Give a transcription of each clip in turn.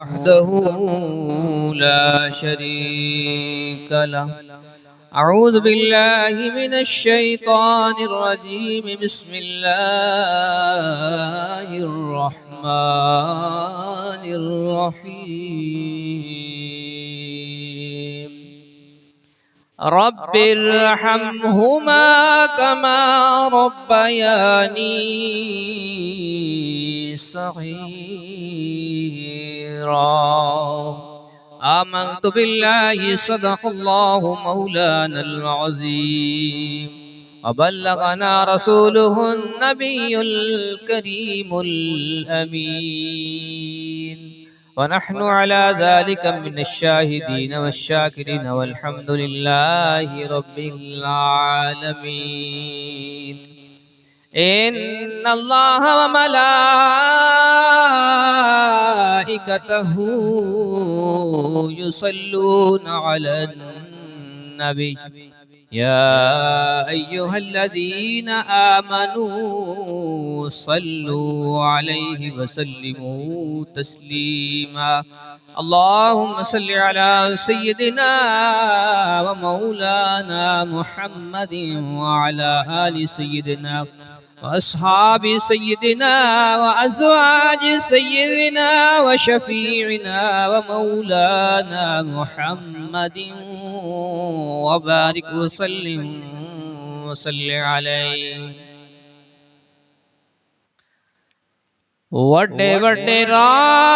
वहदहू ला शरीक लह। अऊज़ु बिल्लाहि मिनश शैतानिर रजीम। बिस्मिल्लाहिर रहमानिर रहीम। रब्बिरहमहुमा कमा रब्बयानी सगीरा। आमनतु बिल्लाहि सदक़ल्लाहु मौलानल अज़ीम व बल्लगना रसूलुहुन नबियुल करीमुल अमीन व नहनु अला ज़ालिका मिनश शाहिदीन वश्शाकिरीन वल्हम्दुलिल्लाहि रब्बिल आलमीन। इन्नल्लाह व मलाइकतहू युसल्लूना अलन नबी या अय्युहल्लज़ीना आमनू सल्लू अलैहि वसल्लिमू तस्लीमा। अल्लाहुम्मा सल्लि अला सय्यिदिना व मौलाना मुहम्मदिन व अला आलि सय्यिदिना व अस्हाबि सय्यिदिना व अज़वाजि सय्यिदिना व शफीइना व मौलाना मुहम्मदिन व बारिक व सल्लिम व सल्लि अलैहि। वड्डे वड्डे राजियानु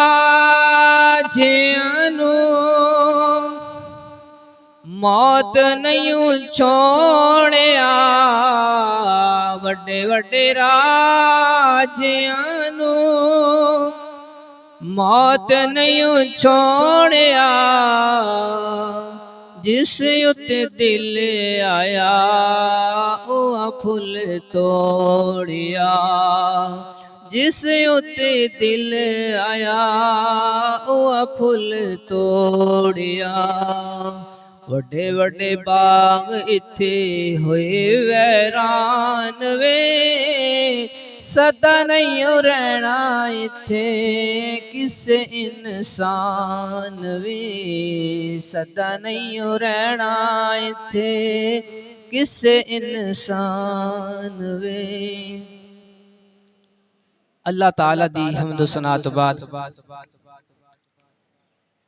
मौत नहीं छोड़िया। वड्डे वड्डे राजियानु मौत नहीं छोड़िया। जिस उत्ते दिल आया ओ फुल तोड़िया। जिस उत्ते दिल आया ओ फुल तोड़िया। वड्डे वड्डे बाग इत्थे होए वैरान वे। सदा नहीं रहना इत्थे किसे इंसान वे। सदा नहीं रहना इत्थे किसे इंसान वे। अल्लाह ताला दी हम्द सना तो बाद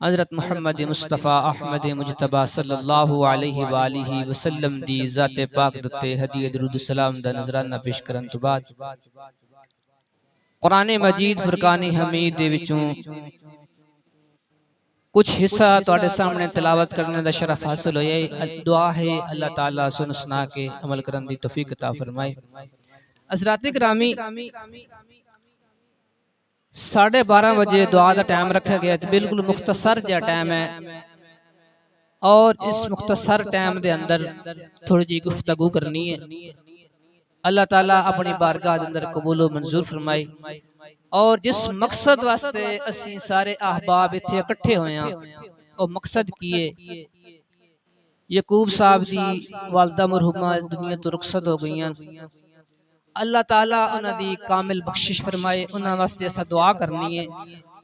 हज़रत मुहम्मद मुस्तफ़ा अहमद मुजतबा सल्लल्लाहु अलैहि वालिहि वसल्लम दी ज़ाते पाक दुते हदीए दरूद सलाम दा नजराना पेश करन तो बाद कुरान मजीद फुरकान हमीद दे विचों कुछ हिस्सा तुहाडे सामने तिलावत करने का शरफ हासिल होया। दुआ है अल्लाह ताला सुन सुना के अमल करने की तौफीक अता फरमाए। हज़रात गिरामी 12:30 बजे दुआ का टाइम रखा गया। बिल्कुल मुख्तसर जहा टाइम है और इस मुख्तसर टाइम के अंदर थोड़ी जी गुफ्तगू करनी है। अल्लाह ताला अपनी बारगाह के अंदर कबूल मंजूर फरमाए। और जिस मकसद वास्ते असी सारे अहबाब इत्थे इकट्ठे होए हैं वो मकसद की है। यकूब साहब दी वालदा मरहुमा दुनिया तो रुखसत हो गई। अल्लाह ताला उन्हां दी कामिल बख्शिश फरमाए। उन्हां वास्ते असा दुआ करनी है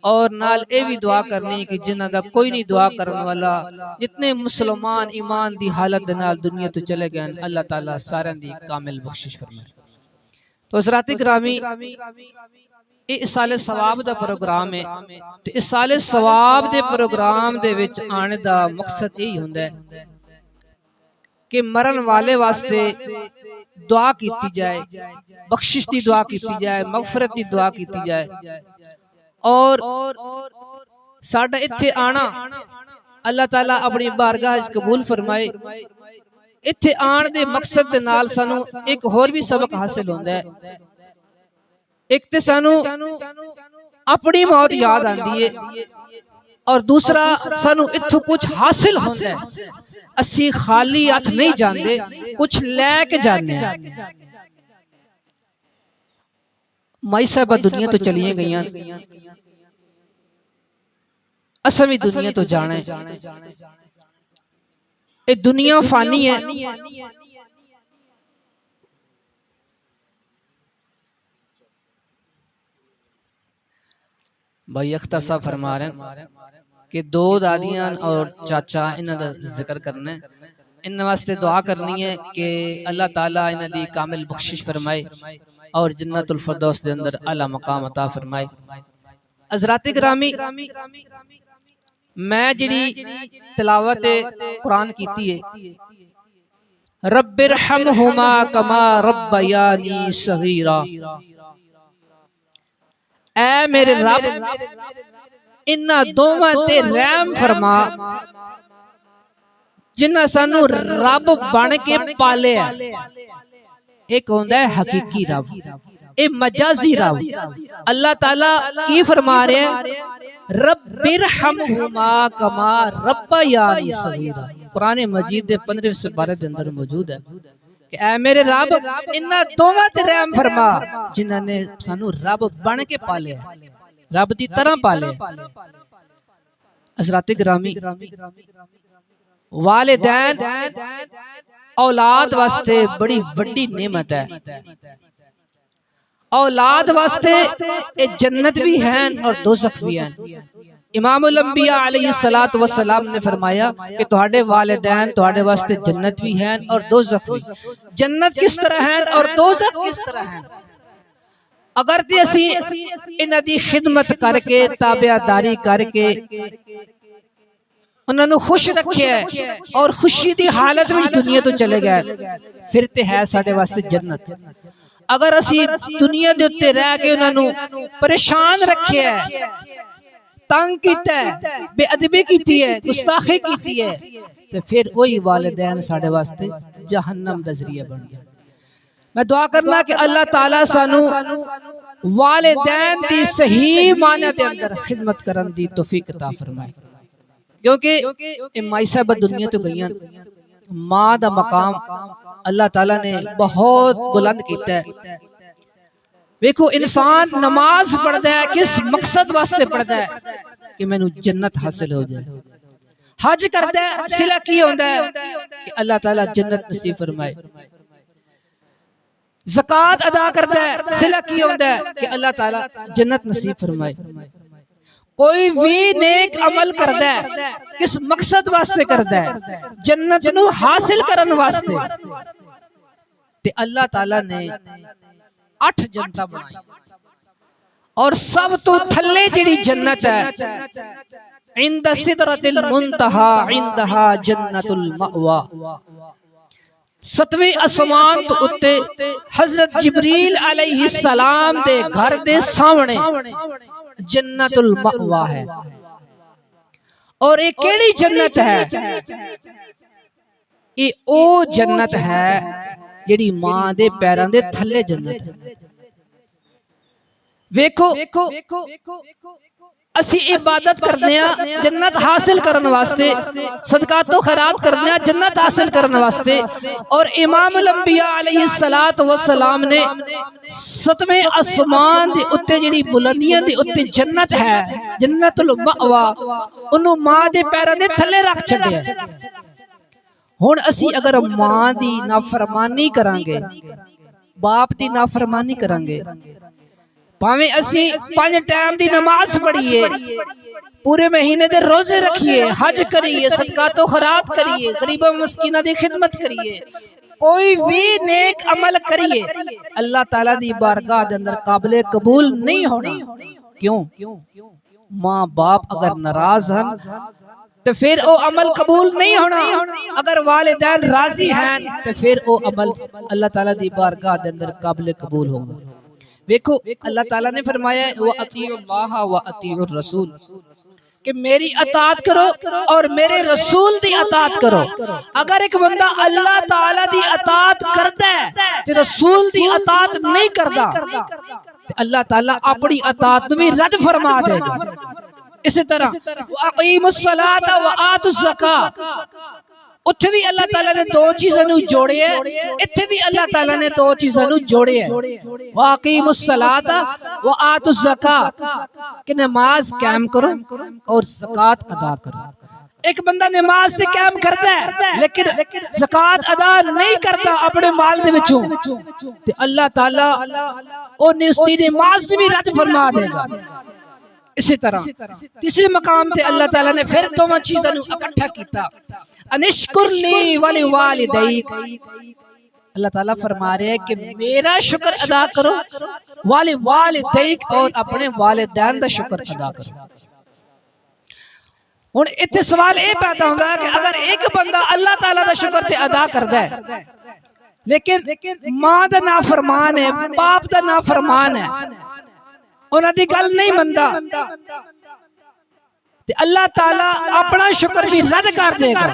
और नाल ये भी दुआ करनी है कि जिन्हां दा कोई नहीं दुआ करने वाला, जितने मुसलमान ईमान दी हालत दे नाल दुनिया तो चले गए, अल्लाह ताला सारे दी कामिल बख्शिश फरमाए। तो हज़रात गिरामी ये इसाले सवाब दा प्रोग्राम है। तो इसाले सवाब दे प्रोग्राम दे विच आने दा मकसद यही हुंदा है कि मरण वाले वास्ते दुआ की जाए, बख्शिश की दुआ की जाए, मगफरत की दुआ की जाए। और साडा इत्थे आना अल्लाह ताला अपनी बारगाह कबूल फरमाए। इत्थे आन दे मकसद दे नाल सानू एक होर भी सबक हासिल होंदा है। एक ते सानू अपनी मौत याद आंदी है और दूसरा सानू इत्थों कुछ हासिल होंदा है। असी खाली हथ नहीं जाते, कुछ लैके जाने। माई साहबा दुनिया तो चलिए गई, असा भी दुनिया तो जाना है। ये दुनिया फानी है। भाई अख्तर साहब फरमा रहे हैं कि दो दादियां और चाचा इन्हां दा जिक्र करना है, इन वास्ते दुआ करनी है कि अल्लाह ताला इन्हां दी कामिल बख्शिश फरमाए और जन्नतुल फिरदौस दे अंदर आला मकाम अता फरमाए। हज़रात गिरामी, मैं जिहड़ी तिलावत कुरान कीती है, रब्बिरहमहुमा कमा रब्बयानी सगीरा, ऐ मेरे रब इन्हां दोवां ते रहम फरमा जिन्हां सानू रब बन के पालिया। एक होंदा है हकीकी रब, ए मजाजी रब। अल्लाह ताला की फरमा रहे हैं, रब्बिरहमहुमा कमा रब्बयानी सगीरा। कुरान मजीद दे 15वें सुपारे दे अंदर मौजूद है कि ऐ मेरे रब इन्हां दोवां ते रहम फरमा जिन्हां ने सानू रब बन के पालिया, रब दी तरह पालिया। हज़रात गिरामी, वालिदैन औलाद वास्ते बड़ी वड्डी नेमत है। औलाद वास्ते ए जन्नत भी है और दोज़ख भी है। इमामुल अंबिया अलैहिस्सलातु वस्सलाम ने फरमाया कि तुहाडे वालिदैन तुहाडे वास्ते जन्नत भी है और दोज़ख भी। जन्नत किस तरह है और दोज़ख किस तरह है? अगर ते असी इन्हां दी खिदमत करके ताबेदारी करके उन्होंने खुश रखे और खुशी की हालत में दुनिया तो चले गए, फिर ते है साडे वास्ते जन्नत। अगर असी दुनिया दे उत्ते रह के उन्होंने परेशान रखे है, तंग कीता है, बेअदबी कीती है, गुस्ताखी कीती है, तो फिर वही वालिदैन साडे वास्ते जहन्नम दा ज़रिया बन गया। मैं दुआ करना कि अल्लाह ताला सानू वालिदैन दी सही माने दे अंदर खिदमत करन दी तौफीक अता फरमाए, क्योंकि माई साहब दुनिया तो गई, मां दा मकाम अल्लाह ताला ने बहुत बुलंद किया है। देखो इंसान नमाज पढ़ता है किस मकसद वास्ते पढ़ता है कि मैनू जन्नत हासिल हो जाए। हज करता है सिला की होता है कि अल्लाह ताला जन्नत नसीब फरमाए। ज़कात अदा करता है सिला की होता है कि अल्लाह ताला जन्नत नसीब फरमाए। कोई भी नेक अमल करता है किस मकसद वास्ते करता है? जन्नत नू हासिल करन वास्ते। ते अल्लाह ताला ने 8 जन्नत बनाई और सब तो थल्ले जिहड़ी जन्नत है इंद सिदरतिल मुंतहा इंदहा जन्नतुल मअवा। 7वें आसमान तो उत्ते हजरत जिब्रील अलैहिस्सलाम दे घर दे सामने जन्नतुल मअवा है। और ये केड़ी जन्नत है? ये ओ जन्नत है जेड़ी मां दे पैरां दे थल्ले जन्नत है। वेखो असी इबादत करने जन्नत हासिल करने वास्ते, सदकातो खैरात करने जन्नत हासिल करने वास्ते, और इमामुल अंबिया अलैहिस्सलातु वस्सलाम ने 7वें आसमान दे उत्ते जेड़ी बुलंदियां दे उत्ते जन्नत है, जन्नतुल मअवा, उन्हों मां दे पैरां दे थल्ले रख छड्डिया। हुण असी अगर मां दी नाफरमानी करांगे, बाप दी नाफरमानी करांगे, भावें असी 5 टाइम दी नमाज पढ़िए, पूरे महीने दे रोजे रखिए, हज करिए, सदकातो खैरात करिए, गरीबों मस्कीना दी खिदमत करिए, कोई भी नेक अमल करिए, अल्लाह ताला दी बारगाह दे अंदर काबिल कबूल नहीं होना। क्यों? मां बाप अगर नाराज हैं तो फिर वो अमल कबूल नहीं होना। अगर वालिदैन राजी हैं तो फिर वो अमल अल्लाह ताला दी बारगाह दे अंदर काबिल कबूल होगा। देखो अल्लाह ताला ने फरमाया व अतीउल्लाह व अतीउर रसूल, कि मेरी अतात करो और मेरे रसूल दी अतात करो। अगर एक बंदा अल्लाह ताला दी अतात करता है ते रसूल दी अतात नहीं करता, अल्लाह ताला अपनी अतात भी रद्द फरमा देगा। इसी तरह अक़ीमुस्सलात व आतुज़ ज़कात, उत्थे भी अल्लाह ताला ने 2 चीज़ां नू जोड़े है, इत्थे भी अल्लाह ताला ने 2 चीज़ां नू जोड़े है, वाक़ीमुस्सलात व आतुज़ ज़कात, कि नमाज कायम करो और ज़कात अदा करो। एक बंदा नमाज से कायम करता है लेकिन ज़कात अदा नहीं करता अपने माल दे विचों, ते अल्लाह ताला ओने उसदी नमाज भी रद्द फरमा देगा। इसी तरह तीसरे मकाम ते अल्लाह ताला ने फिर दोवां चीज़ां नूं इकट्ठा कीता, अनिश्कुरनी वली वालिदैक। अल्लाह ताला फरमा रहे हैं कि मेरा शुक्र अदा करो, वाले वालिदैक और अपने वालिदैन दा शुक्र अदा करो। हुण इत्थे सवाल ये पैदा होंदा है कि अगर एक बंदा अल्लाह ताला दा शुक्र ते अदा करदा है लेकिन मां दा नाफरमान है, बाप दा नाफरमान है, उन्हां दी गल नहीं मनदा ते अल्लाह ताला अपना शुक्र भी रद्द कर देगा,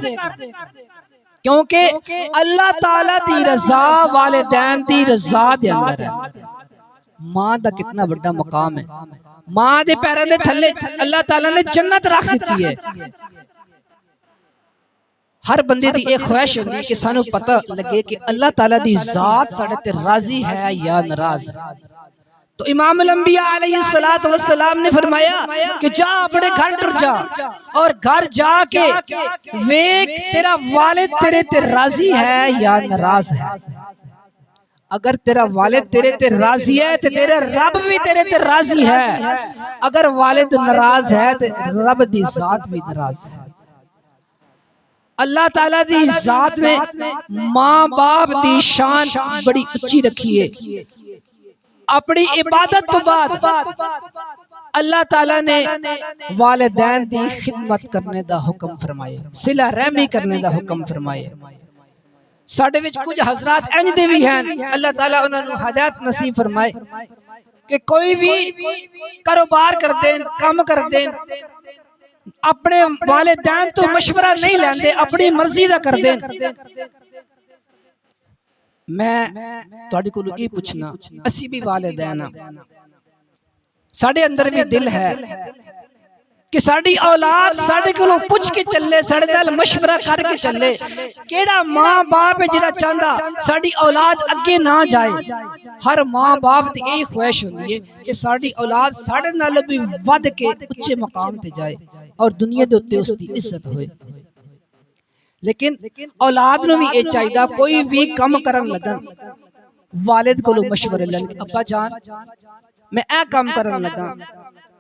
क्योंकि अल्लाह ताला दी रज़ा वालिदैन दी रज़ा दे अंदर है। मां दा कितना बड़ा मकाम है, मां दे पैरां दे थल्ले अल्लाह ताला ने जन्नत रख दी है। हर बंदे दी एक ख्वाहिश होंदी है कि सानू पता लगे कि अल्लाह ताला दी जात साडे ते राजी है या नाराज है। तो इमाम अल-अंबिया अलैहिस्सलातु वस्सलाम ने फरमाया कि जा अपने घर टुर जा और घर जाके वेख तेरा वालिद तेरे ते राजी है या नाराज है। अगर तेरा वालिद तेरे ते राजी है तो तेरा रब भी तेरे ते राजी है, अगर वालिद नाराज है तो रब दी जात भी नाराज है। अल्लाह ताला दी जात ने मां बाप दी शान बड़ी ऊंची रखी है। अपनी इबादत तो बाद अल्लाह ताला ने वालिदैन दी खिदमत करने दा हुक्म फरमाया, सिला रहमी करने दा हुक्म फरमाया। साडे विच कुछ हजरात इंज दे भी हैं, अल्लाह ताला उन्हां नूं हिदायत नसीब फरमाए कि कोई भी कारोबार कर देन, काम कर देन, अपने वालिदैन तो मशवरा नहीं लेंदे, अपनी मर्जी दा कर देन। मैं तुहाडे कोलों ये पूछना, असी भी वालिदैन हां, साडे अंदर भी दिल है कि साडी औलाद साडे कोलों पूछ के चले, साडे नाल मशवरा करके चले। केड़ा मां बाप है जिहड़ा चाहंदा साडी औलाद अगे ना जाए। हर मां बाप दी यही ख्वाहिश होंदी है कि साडी औलाद साडे नाल भी वध के उच्चे मकाम ते जाए और दुनिया दे उत्ते उसदी इज्जत होए। लेकिन औलाद नूं भी ये चाहिदा कोई भी काम करन लगन वालिद कोलों मशवरे लैण कि अब्बा जान मैं ए काम करन लगा,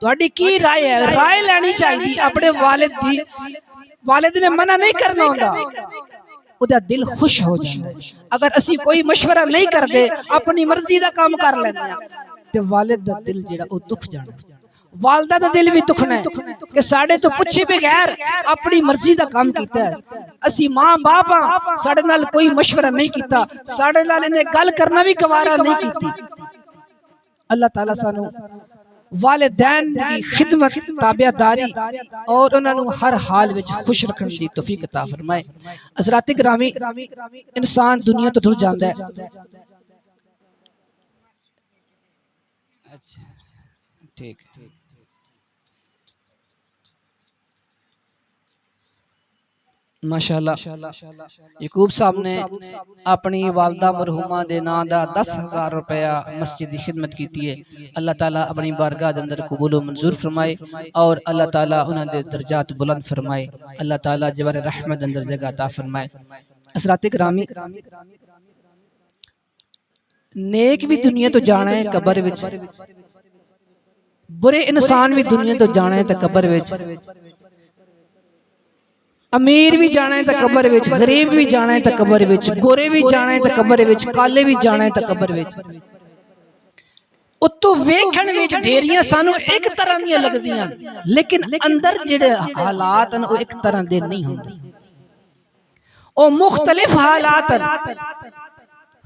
तुहाडी की राय है? राय लेनी चाहिए अपने वालिद दी। वालिद ने मना नहीं करना होंदा, उदा दिल खुश हो जाता है। अगर असी कोई मशवरा नहीं करते, अपनी मर्जी दा काम कर लेंदे ते वालिद दा दिल जिहड़ा ओ दुख जाना, वालदा दा दिल भी दुखना है कि साडे तो पूछे बगैर अपनी मर्जी दा काम कीता है। असी मां बाप हां, साडे नाल कोई मशवरा नहीं कीता, साडे नाल इन्हें गल करना भी गवारा नहीं कीती। अल्लाह ताला सानू वालिदैन की खिदमत, ताबियादारी और उन्हां नूं हर हाल विच खुश रखण दी तौफीक अता फरमाए। हज़रात गिरामी, इंसान दुनिया तो टुर जांदा है, अच्छा ठीक है। माशाअल्लाह यकूब साहब ने अपनी वालदा मरहूमा दे नां दा 10,000 रुपया मस्जिद की खिदमत की है। अल्लाह ताला अपनी बारगाह दे अंदर कबूल मंजूर फरमाए और अल्लाह ताला उन्हां दे दर्जात बुलंद फरमाए। अल्लाह ताला जवार रहमत अंदर जगह अता फरमाए। हज़रात गिरामी, नेक भी दुनिया तो जाना है कब्र विच, बुरे इंसान भी दुनिया तो जाना है कब्र विच, अमीर भी जाना है कब्र विच, गरीब भी जाना है कब्र विच, गोरे भी जाना है कब्र विच, काले भी जाना है कब्र विच। उत्तों वेखण विच ढेरियां सानू एक तरह दी लगदियां, लेकिन अंदर जिहड़े हालात हैं वो एक तरह दे नहीं होंदे, ओ मुख्तलिफ हालात हैं।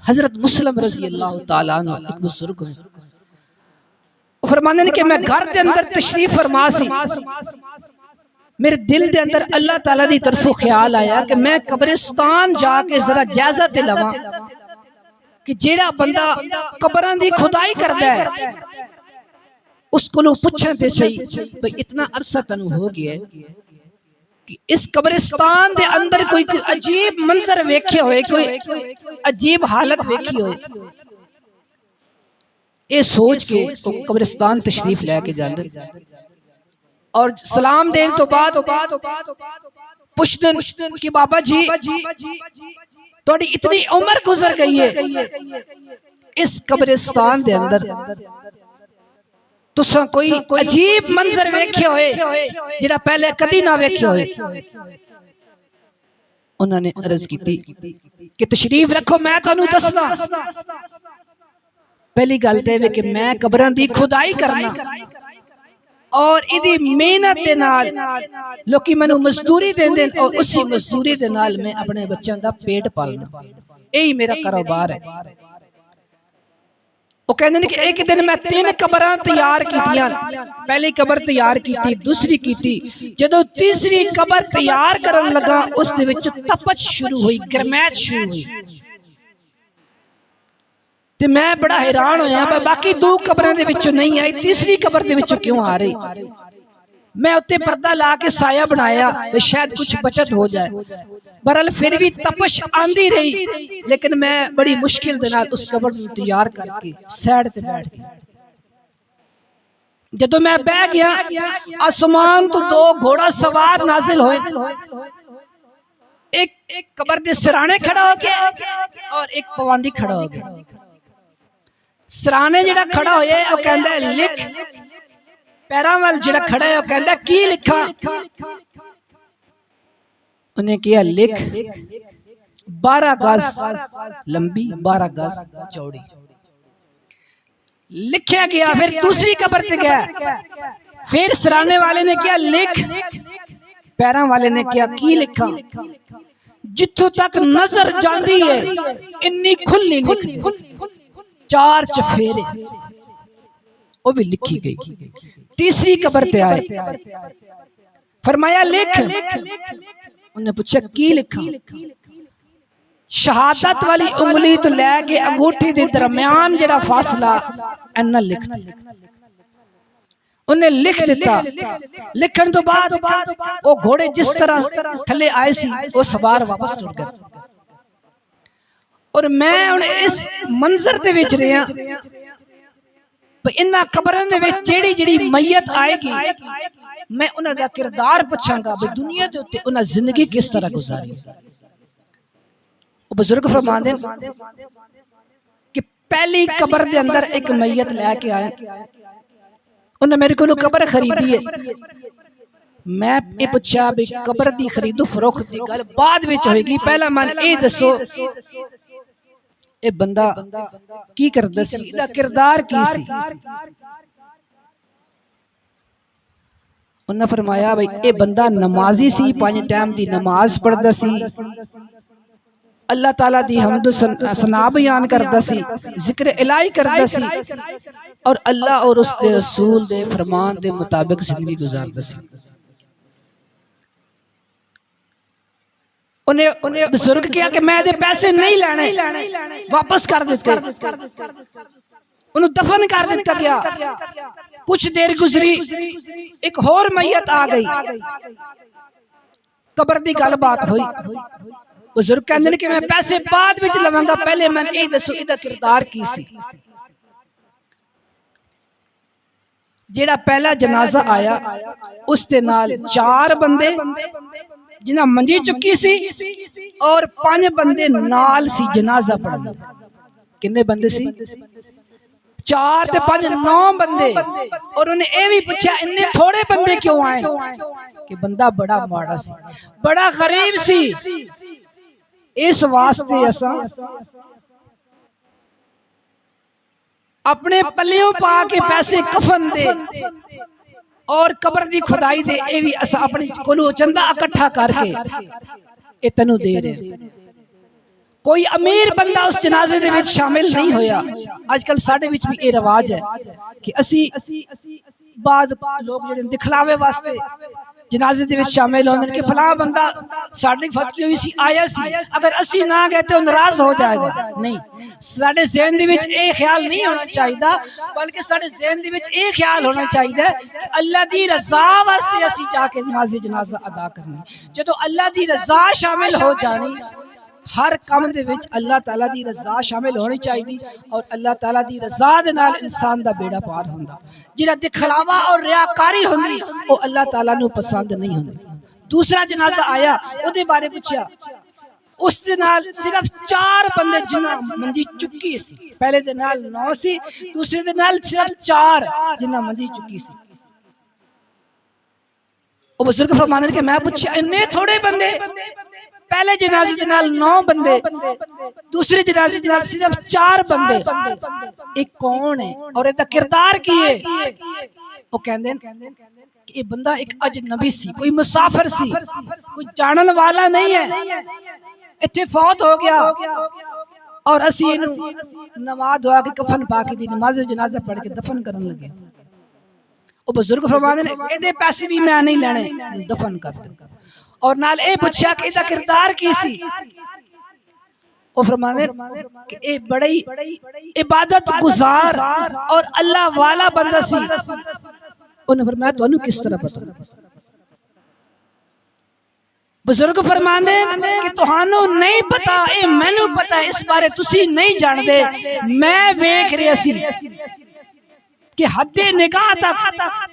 हजरत मुस्लिम रज़ी अल्लाह तआला अन्हु एक बुजुर्ग हैं, फरमाते हैं कि मैं घर के अंदर तशरीफ फरमा सी, मेरे दिल के अंदर अल्लाह ताला दी तरफों ख्याल आया कि मैं कब्रिस्तान जाके जरा जायजा ते लवां कि जेड़ा बंदा कब्रां दी खुदाई करदा है उसको पूछण ते सही भाई इतना अरसा तनु हो गया है कि इस कब्रिस्तान दे अंदर कोई अजीब मंजर वेखे होए, कोई अजीब हालत वेखी होए। ये सोच के कब्रिस्तान तशरीफ लेके जांदे और सलाम देने तो बाद पुछदन कि बाबा जी थोड़ी इतनी उम्र गुजर गई है, इस कब्रिस्तान दे अंदर तुसा कोई अजीब मंजर वेखे होए जिहड़ा पहले कदी ना वेखे होए। उन्होंने अर्ज की कि तशरीफ रखो, मैं तुहानू दसदा। पहली गल तो है कि मैं कबरां दी खुदाई करना और इदी मेहनत दे नाल लोकी मैनू मजदूरी देंदे और उसी मजदूरी दे नाल मैं अपने बच्चों का पेट पालना, यही मेरा कारोबार है। वो कहते हैं कि एक दिन मैं 3 कबरां तैयार कीतियां। पहली कबर तैयार की, दूसरी की, जदों तीसरी कबर तैयार करन लगा उस दे विच तपश शुरू हुई, गरमैश शुरू हुई। ते मैं बड़ा हैरान होया, बाकी 2 कबरां दे विचों नहीं आई, तीसरी कबर दे विचों क्यों आ रही। मैं उत्ते पर्दा ला के साया बनाया शायद कुछ बचत हो जाए। बहरहाल फिर भी तपश आंदी रही, लेकिन मैं बड़ी मुश्किल दे नाल उस कबर को तैयार करके साइड ते बैठ गया। जदों मैं बह गया, आसमान तो 2 घोड़ा सवार नाजिल होए। एक कबर दे सिराने खड़ा हो गया और एक पवांदी खड़ा हो गया। सिराने जिहड़ा खड़ा होया वो कहंदा है लिख, पैरां वाल जिहड़ा खड़ा है वो कहंदा की लिखा। उन्हें कहा लिख 12 गज लंबी 12 गज चौड़ी। लिखा गया। फिर दूसरी कबर पे गया, फिर सिराने वाले ने क्या लिख, पैरां वाले ने क्या की लिखा। जिथों तक नजर जाती है इन्नी खुली लिख, 4 चफेरे वो भी लिखी गई। तीसरी कबर पे आए, फरमाया लिख। उन्हें पूछा की लिखा। शहादत वाली उंगली तो लैके अंगूठी के दरम्यान जरा फासला इन्ना लिख। उन्हें लिख दिता। लिखन तो बाद वो घोड़े जिस तरह थले आए सी वो सवार वापस टुर गए। और मैं हुण इस मंजर दे विच रहा, इन्हां कबरां दे विच जेड़ी जेड़ी मैयत आएगी मैं उन्हां दा किरदार पुछांगा भी दुनिया दे उत्ते उन्हां जिंदगी किस तरह गुजारी। बुजुर्ग फरमांदे कि पहली कबर दे अंदर एक मैयत लैके आया, उन्हें मेरे को कबर खरीदी है। मैं ये पूछा भी कबर दी खरीदो फरोख्त दी गल बाद विच होएगी, पहला मन ये दसो ये बंदा की करदा सी, इहदा किरदार की सी। उन्हें फरमाया भाई ये बंदा नमाजी सी, 5 टाइम दी नमाज पढ़दा सी, अल्लाह ताला दी हम्द सना बयान करदा सी, जिक्र इलाही करदा सी और अल्लाह और उसके रसूल दे फरमान दे मुताबिक जिंदगी गुजारदा सी। उन्हें बुजुर्ग किया कि मैं दे पैसे नहीं लेने, वापस कर देते। उन्हें दफन कर दिता गया। कुछ देर गुजरी, एक होर मैयत आ गई, कबर दी गल बात हुई। बुजुर्ग कहंदे कि मैं पैसे बाद विच लवांगा, पहले मैं ये दसो इहदा किरदार की सी। जेड़ा पहला जनाजा आया उस दे नाल 4 बंदे जिन्हां मंजी चुकी सी और 5 बंदे नाल सी जनाजा पढ़न। किन्ने बंदे सी? 4 ते 5 9 बंदे। और उन्हें ये भी पूछा इन्ने थोड़े बंदे क्यों आए, कि बंदा बड़ा माड़ा सी, बड़ा गरीब सी, इस वास्ते असा अपने पल्लियों पा के पैसे कफन दे और कबर दी खुदाई दे, ये भी असा अपनी कोलों चंदा इकट्ठा करके ये तेनू दे रहे। कोई अमीर बंदा उस जनाजे दे विच शामिल नहीं होया। आजकल साडे विच भी ये रिवाज है कि असी बाद लोग जेडे दिखलावे वास्ते जनाजे दे विच शामिल होंदे कि फलां बंदा साडी फतकी हुई सी आया सी, अगर असी ना गए तो नाराज हो जाएगा। नहीं, साडे ज़हन दे विच ये ख्याल नहीं होना चाहिए, बल्कि साडे ज़हन दे विच ये ख्याल होना चाहिए कि अल्लाह दी रज़ा वास्ते असी जाके नमाज़े जनाजा अदा करनी। जदों अल्लाह दी रज़ा शामिल हो जानी, हर काम दे विच अल्लाह ताला दी रज़ा शामिल होनी चाहिए और अल्लाह ताला दी रज़ा दे नाल इंसान दा बेड़ा पार होंदा। जिहड़ा दिखलावा और रियाकारी होंदी वो अल्लाह ताला नू पसंद नहीं होंदी। दूसरा जनाजा आया, उहदे बारे पूछया, उस दे नाल सिर्फ 4 बंदे जिन्ना मंजी चुकी सी। पहले दे नाल 9 सी, दूसरे दे नाल सिर्फ 4 जिन्ना मंजी चुकी सी। ओ बुजुर्ग फरमाने कि मैं पूछा इन्ने थोड़े बंदे, पहले जनाजे दे नाल 9 बंदे, दूसरे जनाजे दे नाल सिर्फ 4 बंदे, एक कौन है और इहदा किरदार की है? ओ कहंदे कि ये बंदा एक अजनबी सी, कोई मुसाफिर सी, कोई जानन वाला नहीं है, इत्थे फौत हो गया और असी इहनू नमाज दुआ के कफन पा के दी नमाज जनाजा पढ़ के दफन करन लगे। ओ बुजुर्ग फरमाते ने एदे पैसे भी मैं नहीं लेने, दफन कर दो। और नाल ए पूछा कि इहदा किरदार की सी? ओ फरमाते कि ए बड़ी इबादत गुजार और अल्लाह वाला बंदा सी। उन्हें फरमाया तुहानू किस तरह पता? बुजुर्ग फरमाते कि तुहानू नहीं पता, ए मैनू पता, इस बारे तुसी नहीं जानते। मैं वेख रहा सी कि हद्दे निगाह तक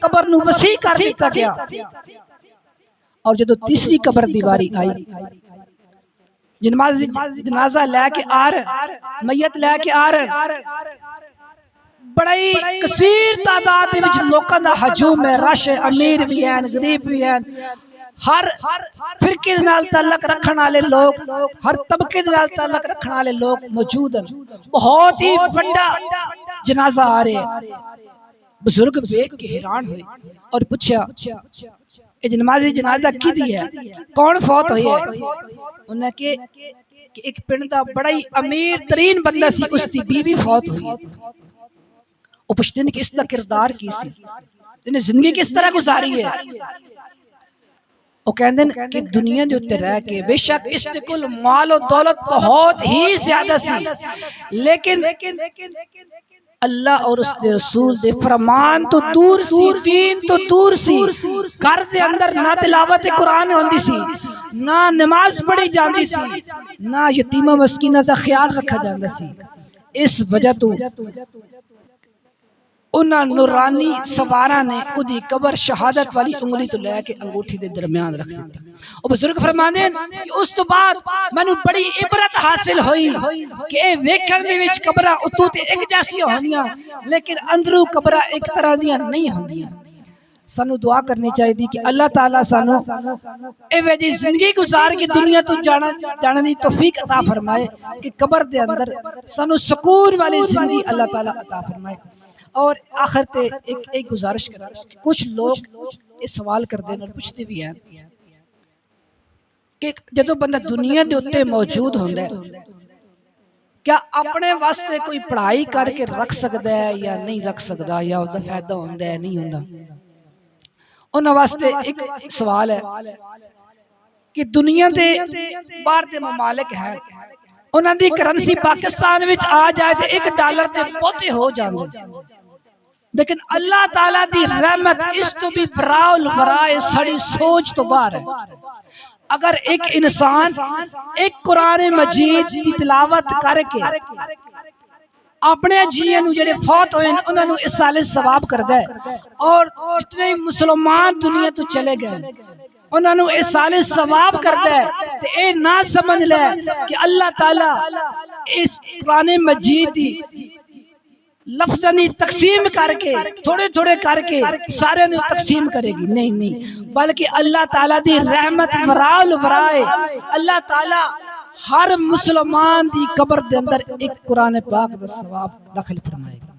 कबर नू वसी कर दिता गया और जदों तीसरी कबर दीवारी आई, जनाजा लैके आ रहे, मैयत लैके आ रहे, बड़ी कसीर तादाद दे विच लोकां दा हजूम है, रश है, अमीर भी हैं, गरीब भी हैं, हर फिरके नाल ताल्लुक रखने वाले लोग, हर तबके नाल ताल्लुक रखने वाले लोग मौजूद हैं। बहुत ही बड़ा जनाजा आ रहा है। बुजुर्ग देख के हैरान हुए और पूछा ये नमाजी जनाजा किदी है, कौन फौत हुई है? उन्हें कि एक पिंड दा बड़ा ही अमीर तरीन बंदा सी, उसकी बीवी फौत हुई है। वो पूछते हैं कि इसका किरदार की सी, इन्हें जिंदगी किस तरह गुजारी है? वो कहते हैं कि दुनिया के उत्ते रह के बेशक इसके कुल माल और दौलत बहुत ही ज्यादा सी, लेकिन अल्लाह और उसके रसूल दे फरमान तो दूर सी, दीन तो दूर सी, घर दे अंदर ना तिलावत कुरान होंदी सी, ना नमाज पढ़ी जाती सी, ना यतीमा मस्कीना दा ख्याल रखा जाता सी। इस वजह तो उन्हां नूरानी सवारा ने उदी कबर शहादत वाली उंगली तो लैके अंगूठी दे दरम्यान रख दी। और बुजुर्ग फरमाते हैं कि उस तो बाद मैनू बड़ी इबरत हासिल हुई कि ए वेखण दे विच कबरां उतों ते एक जैसी होंदियां, लेकिन अंदरों कबरां एक तरह दियां नहीं होंदियां। सानू दुआ करनी चाहिए कि अल्लाह ताला सानू एवे जी जिंदगी गुजार के दुनिया तो जाने दी तौफीक अता फरमाए कि कबर दे अंदर सानू सुकून वाली जिंदगी अल्लाह ताला अता फरमाए। और आखिर ते एक गुजारिश कर, कुछ लोग इस सवाल करते हैं, पूछते भी हैं कि जदों बंदा दुनिया के उत्ते मौजूद होंदा है, क्या अपने वास्ते कोई पढ़ाई करके रख सकता है या नहीं रख सकता, या उसका फायदा होंदा है नहीं होंदा? उन्हां वास्ते एक सवाल है कि दुनिया के बाहर के ममालिक है, उन्हां दी करंसी पाकिस्तान विच आ जाए तो $1 ते बहुते हो जांदे, लेकिन अल्लाह ताला दी रहमत इस तो भी बराउल बराए साड़ी सोच तो बाहर है। अगर एक इंसान एक कुरान मजीद की तिलावत करके अपने जियां जेडे फौत होए उन्हां नूं इस साले सवाब करदा है, और जितने मुसलमान दुनिया तो चले गए उन्हां नूं इस साले सवाब करदा है, ते ए ना समझ ले कि अल्लाह ताला इस कुरान मजीद दी लफ्ज़ां दी तकसीम करके थोड़े थोड़े करके सारे नूं तकसीम करेगी, नहीं नहीं, बल्कि अल्लाह ताला दी रहमत वराल वराए अल्लाह ताला हर मुसलमान दी कबर दे अंदर एक कुरान पाक दा सवाब दाखिल फरमाएगा।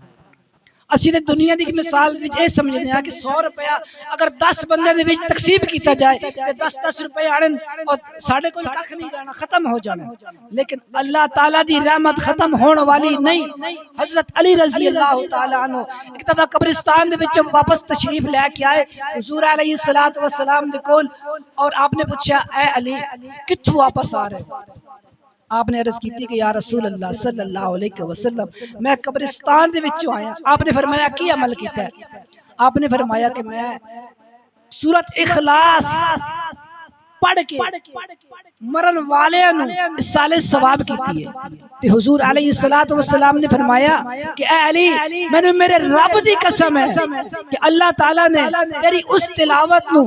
असी ते दुनिया दी मिसाल विच ए समझदे हां कि 100 रुपया अगर 10 बंदे दे विच तकसीम कीता जाए ते 10-10 रुपए आने और साडे कोल कख नहीं जाना, खत्म हो जाना, लेकिन अल्लाह ताला दी रहमत खत्म होने वाली नहीं। हजरत अली रजी अल्लाह तआला अन्हु एक दफा कब्रिस्तान दे विच वापस तशरीफ लेके आए हुजूर अलैहि सलात व सलाम दे कोल, और आपने पूछा ए अली कित्थों वापस आ रहे? आपने अर्ज की कि या रसूल अल्लाह सल्लल्लाहु अलैहि वसल्लम मैं कब्रिस्तान दे विचों आया। आपने फरमाया की अमल कीता है? आपने फरमाया कि मैं सूरत इखलास पढ़ के मरन वाले इस साले सवाब कीती है। ते हुजूर अलैहिस्सलातु वस्सलाम ने फरमाया कि ए अली, मैंने मेरे रब दी कसम है कि अल्लाह ताला ने तेरी उस तिलावत नु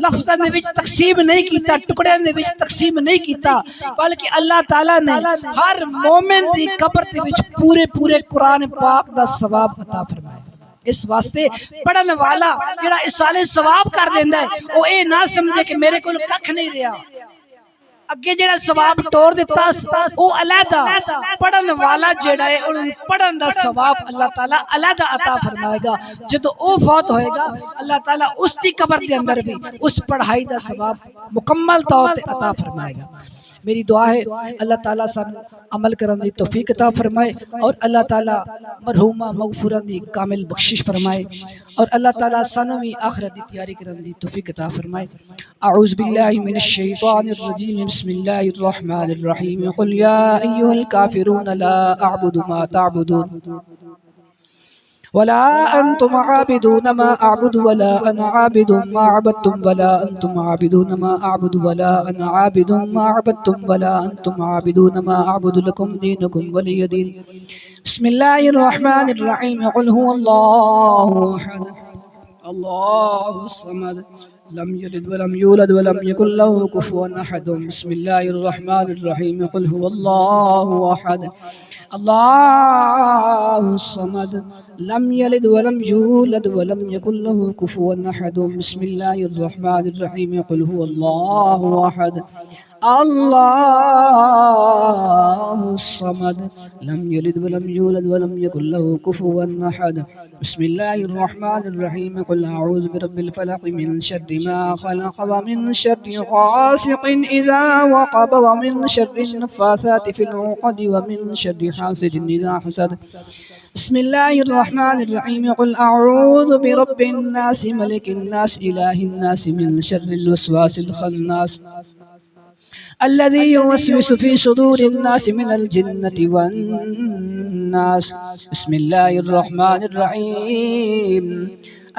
लफ्ज़ां दे विच तकसीम नहीं कीता, टुकड़ियां दे विच तकसीम नहीं कीता, बल्कि अल्लाह ताला ने हर मोमिन दी कब्र दे विच पूरे पूरे कुरान पाक दा सवाब अता फरमाया। इस वास्ते पढ़न वाला जेड़ा इस साले सवाब कर देंदा है, वो ये ना समझे कि मेरे कोल कख नहीं रहा, अगे जेड़ा सवाब तोड़ दिता वो अलहदा, पढ़न वाला जेड़ा है उन पढ़न दा सवाब अल्लाह ताला अलहदा अता फरमाएगा। जदों वो फौत होएगा अल्लाह ताला उसकी कब्र के अंदर भी उस पढ़ाई दा सवाब मुकम्मल तौर पे अता फरमाएगा। मेरी दुआ है अल्लाह ताला सानू अमल करने की तौफीक अता फरमाए और अल्लाह ताला मरहूमा मगफूरत दी कामिल बख्शिश फरमाए और अल्लाह ताला सानू भी आखिरत दी तैयारी करने की तौफीक अता फरमाए। अऊज़ु बिल्लाहि मिनश शैतानिर रजीम, बिस्मिल्लाहिर रहमानिर रहीम, कुल या अय्युहल काफिरून ला अअबुदु मा तअबुदून वला अंतुम आबिदून मा अअबुदु वला अना आबिदुम मा अबदतुम वला अंतुम आबिदून मा अअबुदु वला अना आबिदुम मा अबदतुम वला अंतुम आबिदून मा अअबुदु लकुम दीनुकुम वलिय दीन। बिस्मिल्लाहिर रहमानिर रहीम, कुल हुवल्लाहु अहद अल्लाहुस समद लम यलिद वलम यूलद वलम यकुल लहू कुफुवन अहद। बिस्मिल्लाहिर रहमानिर रहीम, कुल हुवल्लाहु अहद अल्लाहुस समद लम यलिद वलम यूलद वलम यकुल लहू कुफुवन अहद। बिस्मिल्लाहिर रहमानिर रहीम, कुल हुवल्लाहु अहद अल्लाहुस समद लम यलिद वलम यूलद वलम यकुल लहू कुफुवन अहद। बिस्मिल्लाहिर रहमानिर रहीम, कुल अऊज़ु बिरब्बिल फलक़ मिन शर्रि मा खलक़ व मिन शर्रि गासिक़िन इज़ा वक़ब व मिन शर्रि नफ़्फ़ाथाति फ़िल उक़द व मिन शर्रि हासिदिन इज़ा हसद। बिस्मिल्लाहिर रहमानिर रहीम, कुल अऊज़ु बिरब्बिन नास मलिकिन नास इलाहिन नास मिन शर्रिल वस्वासिल खन्नास अल्लज़ी युवस्विसु फ़ी सुदूरिन नास मिनल जिन्नति वन नास। बिस्मिल्लाहिर रहमानिर रहीम,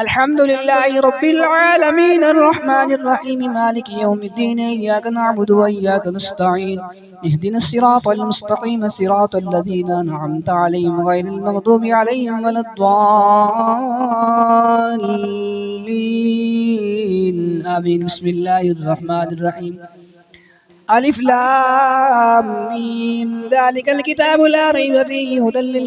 अल्हम्दुलिल्लाहि रब्बिल आलमीन अर्रहमानिर रहीम मालिकि यौमिद्दीन इय्याका नअबुदु व इय्याका नस्तईन इहदिनस सिरातल मुस्तक़ीम सिरातल लज़ीना अनअमता अलैहिम गैरिल मग़दूबि अलैहिम वलद्दाल्लीन आमीन। बिस्मिल्लाहिर रहमानिर रहीम, अलिफ लाम मीम ज़ालिकल किताबु ला रैब फ़ीहि हुदल लिल